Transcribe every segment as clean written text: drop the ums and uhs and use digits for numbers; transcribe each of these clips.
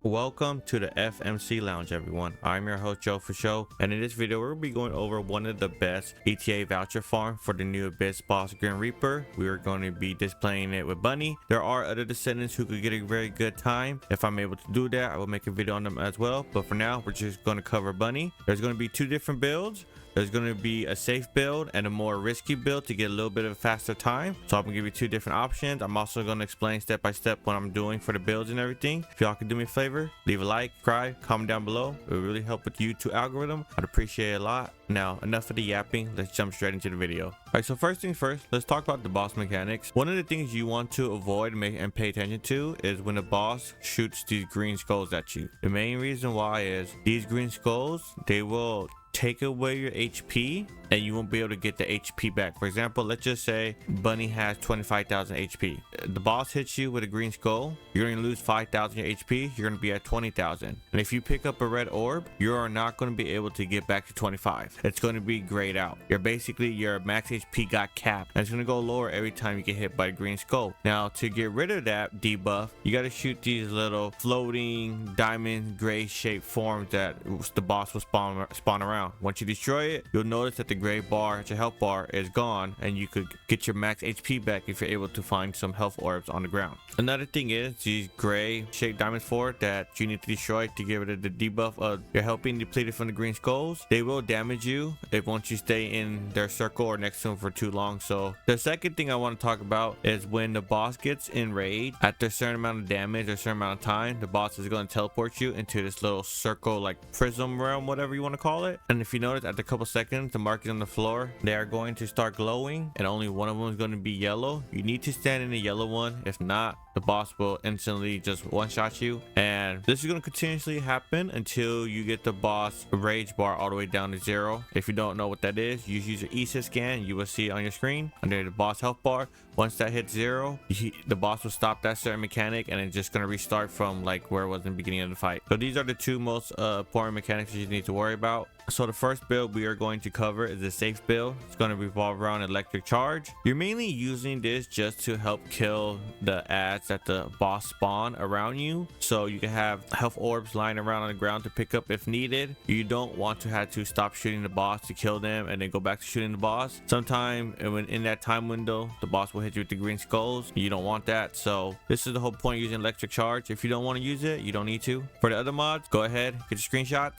Welcome to the FMC Lounge, everyone. I'm your host, Joe for Show, and in this video, we'll be going over one of the best ETA voucher farm for the new Abyss boss, Grim Reaper. We are going to be displaying it with Bunny. There are other Descendants who could get a very good time. If I'm able to do that, I will make a video on them as well. But for now, we're just going to cover Bunny. There's going to be two different builds. There's going to be a safe build and a more risky build to get a little bit of a faster time. So I'm going to give you two different options. I'm also going to explain step by step what I'm doing for the builds and everything. If y'all could do me a favor, leave a like, subscribe, comment down below. It will really help with the YouTube algorithm. I'd appreciate it a lot. Now, enough of the yapping. Let's jump straight into the video. All right, so first things first, let's talk about the boss mechanics. One of the things you want to avoid and pay attention to is when the boss shoots these green skulls at you. The main reason why is these green skulls, they will take away your HP and you won't be able to get the HP back. For example, let's just say Bunny has 25,000 HP. The boss hits you with a green skull, you're going to lose 5,000 HP, you're going to be at 20,000. And if you pick up a red orb, you are not going to be able to get back to 25. It's going to be grayed out. Your max HP got capped, and it's going to go lower every time you get hit by a green skull. Now, to get rid of that debuff, you got to shoot these little floating diamond gray shaped forms that the boss will spawn around. Once you destroy it, you'll notice that the gray bar at your health bar is gone, and you could get your max HP back if you're able to find some health orbs on the ground. Another thing is these gray shaped diamond forts that you need to destroy to get rid of the debuff of your health being depleted from the green skulls. They will damage you if once you stay in their circle or next to them for too long. So the second thing I want to talk about is when the boss gets enraged after a certain amount of damage or a certain amount of time, the boss is going to teleport you into this little circle, like prism realm, whatever you want to call it. And if you notice, after a couple seconds, the markings on the floor, they are going to start glowing, and only one of them is going to be yellow. You need to stand in the yellow one. If not, the boss will instantly just one-shot you, and this is going to continuously happen until you get the boss rage bar all the way down to 0. If you don't know what that is, you use your ESA scan. You will see it on your screen under the boss health bar. Once that hits 0, the boss will stop that certain mechanic, and it's just going to restart from like where it was in the beginning of the fight. So these are the two most important mechanics that you need to worry about. So the first build we are going to cover is a safe build. It's going to revolve around electric charge. You're mainly using this just to help kill the ads that the boss spawn around you, so you can have health orbs lying around on the ground to pick up if needed. You don't want to have to stop shooting the boss to kill them and then go back to shooting the boss. Sometime in that time window, the boss will hit you with the green skulls. You don't want that, so this is the whole point of using electric charge. If you don't want to use it, you don't need to. For the other mods, go ahead, get your screenshot.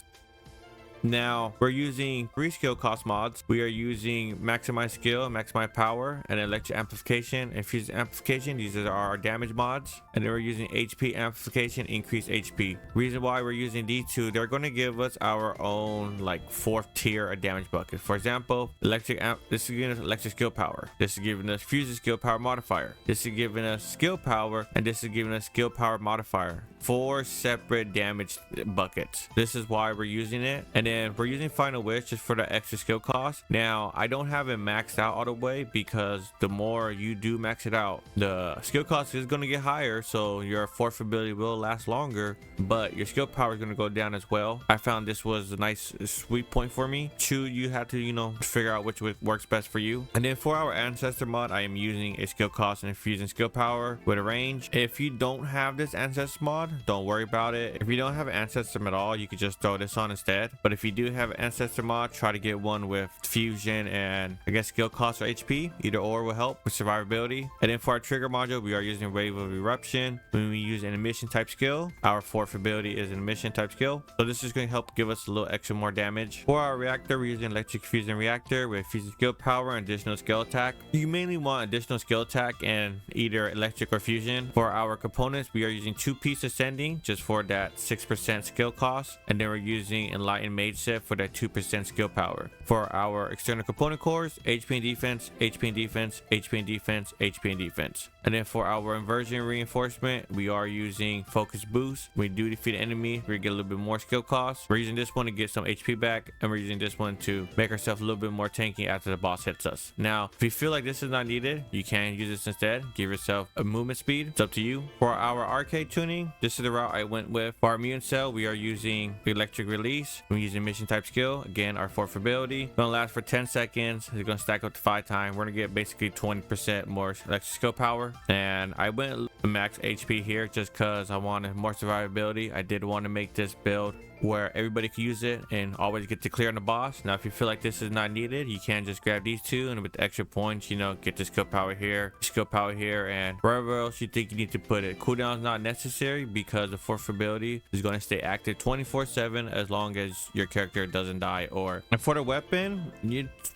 Now, we're using 3 skill cost mods. We are using maximize skill, maximize power, and electric amplification and fusion amplification. These are our damage mods. And then we're using HP amplification, increase HP. Reason why we're using these two, they're going to give us our own like 4th tier of damage bucket. For example, this is giving us electric skill power. This is giving us fusion skill power modifier. This is giving us skill power, and this is giving us skill power modifier. 4 separate damage buckets. This is why we're using it. And then we're using Final Wish just for the extra skill cost. Now, I don't have it maxed out all the way because the more you do max it out, the skill cost is going to get higher, so your 4th ability will last longer, but your skill power is going to go down as well. I found this was a nice sweet point for me. You have to, figure out which works best for you. And then for our ancestor mod, I am using a skill cost and a fusion skill power with a range. If you don't have this ancestor mod, don't worry about it. If you don't have an ancestor at all, you could just throw this on instead. But if you do have an ancestor mod, try to get one with fusion and I guess skill cost or HP. Either or will help with survivability. And then for our trigger module, we are using wave of eruption. When we use an emission type skill, our 4th ability is an emission type skill, so this is going to help give us a little extra more damage. For our reactor, we're using electric fusion reactor with fusion skill power and additional skill attack. You mainly want additional skill attack and either electric or fusion. For our components, we are using 2-piece ascending just for that 6% skill cost, and then we're using enlightened mage set for that 2% skill power. For our external component cores, HP and defense, HP and defense, HP and defense, HP and defense. And then for our inversion reinforcement, we are using focus boost. When we do defeat an enemy, we get a little bit more skill cost. We're using this one to get some HP back, and we're using this one to make ourselves a little bit more tanky after the boss hits us. Now, if you feel like this is not needed, you can use this instead. Give yourself a movement speed. It's up to you. For our arcade tuning, this is the route I went with. For our immune cell, we are using electric release. We're using using mission type skill. Again, our fourth ability gonna last for 10 seconds. It's gonna stack up to 5 times. We're gonna get basically 20% more electric skill power, and I went max HP here just because I wanted more survivability. I did want to make this build where everybody can use it and always get to clear on the boss. Now if you feel like this is not needed, you can just grab these two, and with the extra points, you know, get the skill power here, and wherever else you think you need to put it. Cooldown is not necessary because the fourth ability is going to stay active 24/7 as long as your character doesn't die. And for the weapon,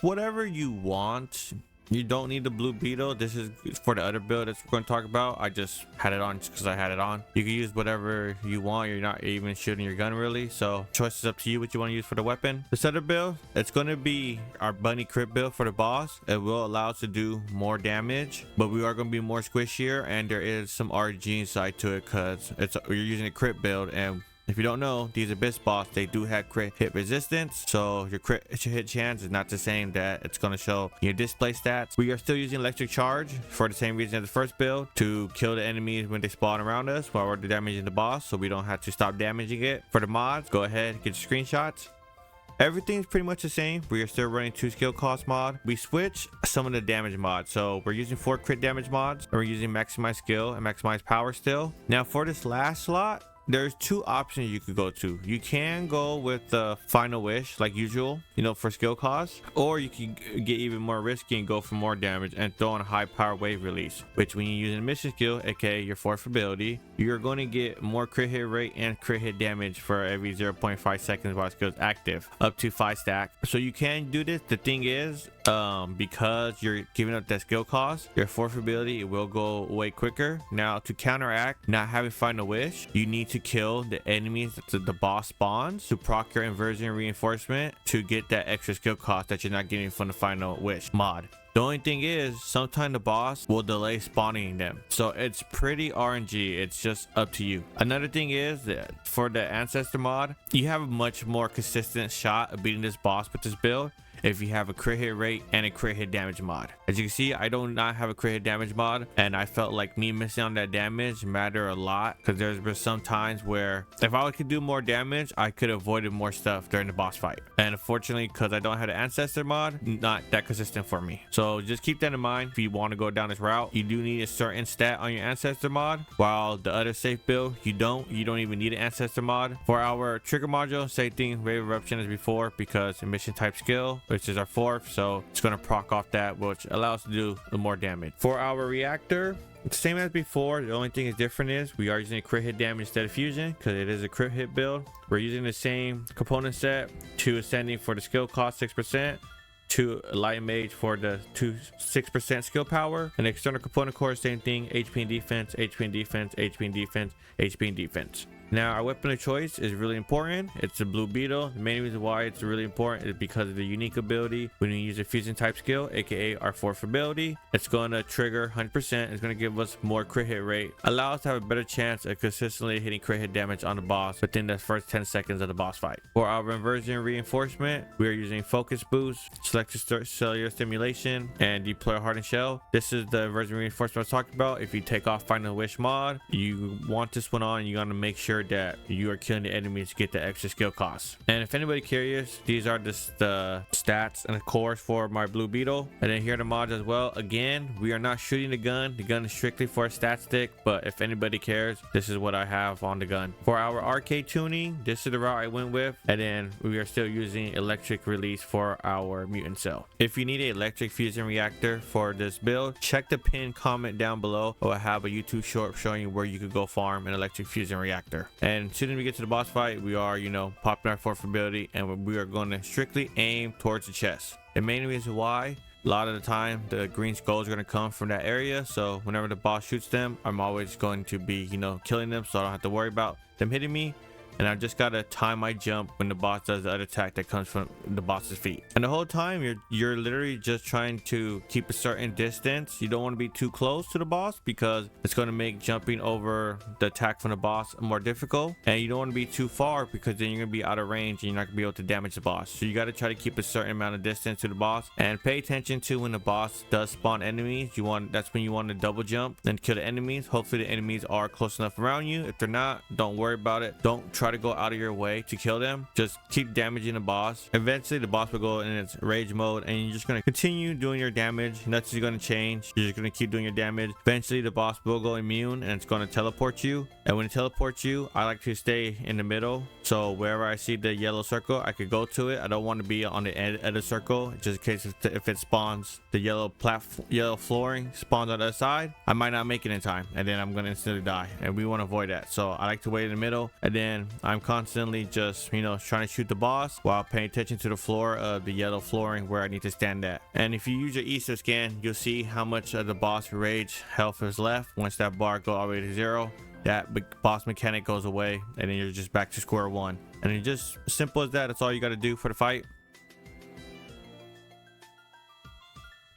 whatever you want. You don't need the blue beetle. This is for the other build that we're going to talk about. I just had it on just because I had it on. You can use whatever you want. You're not even shooting your gun really, so choice is up to you what you want to use for the weapon. This other build, it's going to be our bunny crit build for the boss. It will allow us to do more damage, but we are going to be more squishier, and there is some RG inside to it because you're using a crit build. And if you don't know, these Abyss boss, they do have crit hit resistance, so your crit hit chance is not the same that it's going to show your display stats. We are still using electric charge for the same reason as the first build, to kill the enemies when they spawn around us while we're damaging the boss, so we don't have to stop damaging it. For the mods, go ahead, get your screenshots. Everything's pretty much the same. We are still running 2 skill cost mod. We switch some of the damage mods, so we're using 4 crit damage mods, and we're using maximize skill and maximize power still. Now for this last slot, there's 2 options you could go to. You can go with the final wish like usual, you know, for skill cost, or you can get even more risky and go for more damage and throw on a high power wave release, which when you're using a mission skill, aka your fourth ability, you're going to get more crit hit rate and crit hit damage for every 0.5 seconds while skill is active, up to 5 stack. So you can do this. The thing is, because you're giving up that skill cost, your fourth ability, it will go way quicker. Now to counteract not having final wish, you need to kill the enemies that the boss spawns to proc your inversion reinforcement to get that extra skill cost that you're not getting from the final wish mod. The only thing is, sometimes the boss will delay spawning them, so it's pretty RNG. It's just up to you. Another thing is that for the ancestor mod, you have a much more consistent shot of beating this boss with this build if you have a crit hit rate and a crit hit damage mod. As you can see, I do not have a crit hit damage mod, and I felt like me missing on that damage matter a lot, because there's been some times where if I could do more damage, I could have avoided more stuff during the boss fight. And unfortunately, because I don't have the ancestor mod, not that consistent for me. So just keep that in mind. If you want to go down this route, you do need a certain stat on your ancestor mod, while the other safe build, you don't even need an ancestor mod. For our trigger module, same thing, wave eruption as before, because mission type skill, which is our fourth, so it's going to proc off that, which allows us to do more damage. For our reactor, it's the same as before. The only thing is different is we are using a crit hit damage instead of fusion, because it is a crit hit build. We're using the same component set, 2 ascending for the skill cost 6%, 2 light mage for the 6% skill power, and external component core, same thing, HP and defense, HP and defense, HP and defense, HP and defense. Now our weapon of choice is really important. It's a blue beetle. The main reason why it's really important is because of the unique ability when you use a fusion type skill, aka our fourth ability. It's going to trigger 100%. It's going to give us more crit hit rate, allow us to have a better chance of consistently hitting crit hit damage on the boss within the first 10 seconds of the boss fight. For our inversion reinforcement, we are using focus boost, selective cellular stimulation, and deploy hardened shell. This is the inversion reinforcement I was talking about. If you take off final wish mod, you want this one on, you're going to make sure that you are killing the enemies to get the extra skill costs. And if anybody curious, these are the stats and the cores for my blue beetle, and then here are the mods as well. Again, we are not shooting the gun is strictly for a stat stick, but if anybody cares, this is what I have on the gun. For our arcade tuning, this is the route I went with, and then we are still using electric release for our mutant cell. If you need an electric fusion reactor for this build, check the pinned comment down below, or I have a YouTube short showing you where you could go farm an electric fusion reactor. And as soon as we get to the boss fight, we are, you know, popping our fourth ability, and we are going to strictly aim towards the chest. The main reason why, a lot of the time the green skulls are going to come from that area, so whenever the boss shoots them, I'm always going to be, you know, killing them, so I don't have to worry about them hitting me. And I just gotta time my jump when the boss does the other attack that comes from the boss's feet. And the whole time you're literally just trying to keep a certain distance. You don't want to be too close to the boss because it's going to make jumping over the attack from the boss more difficult, and you don't want to be too far because then you're gonna be out of range and you're not gonna be able to damage the boss. So you got to try to keep a certain amount of distance to the boss, and pay attention to when the boss does spawn enemies. That's when you want to double jump and kill the enemies. Hopefully the enemies are close enough around you. If they're not, don't worry about it. Don't try try to go out of your way to kill them. Just keep damaging the boss. Eventually the boss will go in its rage mode and you're just going to continue doing your damage. Nothing's going to change. You're just going to keep doing your damage. Eventually the boss will go immune and it's going to teleport you. And when it teleports you, I like to stay in the middle. So wherever I see the yellow circle, I could go to it. I don't want to be on the end of the circle, just in case if it spawns the yellow flooring spawns on the other side, I might not make it in time and then I'm going to instantly die, and we want to avoid that. So I like to wait in the middle, and then I'm constantly just, you know, trying to shoot the boss while paying attention to the floor of the yellow flooring where I need to stand at. And if you use your Easter scan, you'll see how much of the boss rage health is left. Once that bar goes all the way to 0, that boss mechanic goes away and then you're just back to square one. And it's just simple as that. That's all you got to do for the fight.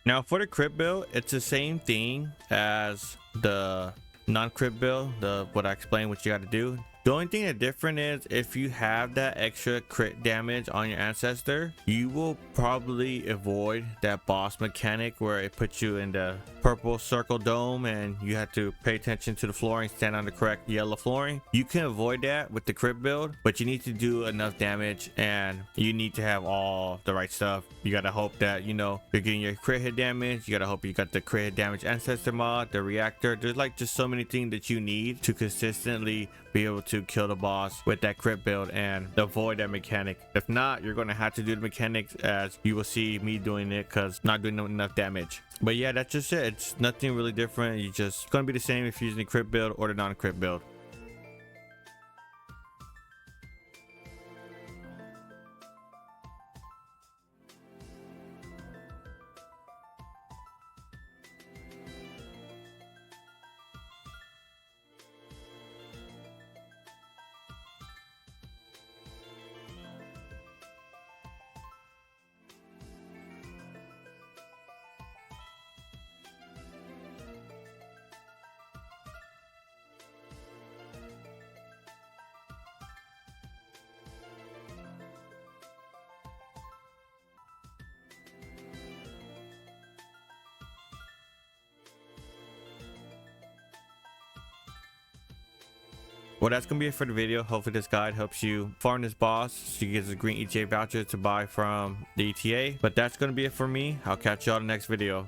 Now for the crit build, it's the same thing as the non-crit build, what I explained what you got to do. The only thing that's different is if you have that extra crit damage on your ancestor, you will probably avoid that boss mechanic where it puts you in the purple circle dome and you have to pay attention to the flooring, stand on the correct yellow flooring. You can avoid that with the crit build, but you need to do enough damage and you need to have all the right stuff. You got to hope that, you know, you're getting your crit hit damage. You got to hope you got the crit hit damage ancestor mod, the reactor. There's like just so many things that you need to consistently be able to kill the boss with that crit build and avoid that mechanic. If not, you're going to have to do the mechanics as you will see me doing it, because not doing enough damage. But yeah, that's just it. It's nothing really different. You just going to be the same if you're using the crit build or the non-crit build. Well, that's gonna be it for the video. Hopefully this guide helps you farm this boss. She gets a green ETA voucher to buy from the ETA. But that's gonna be it for me. I'll catch y'all in the next video.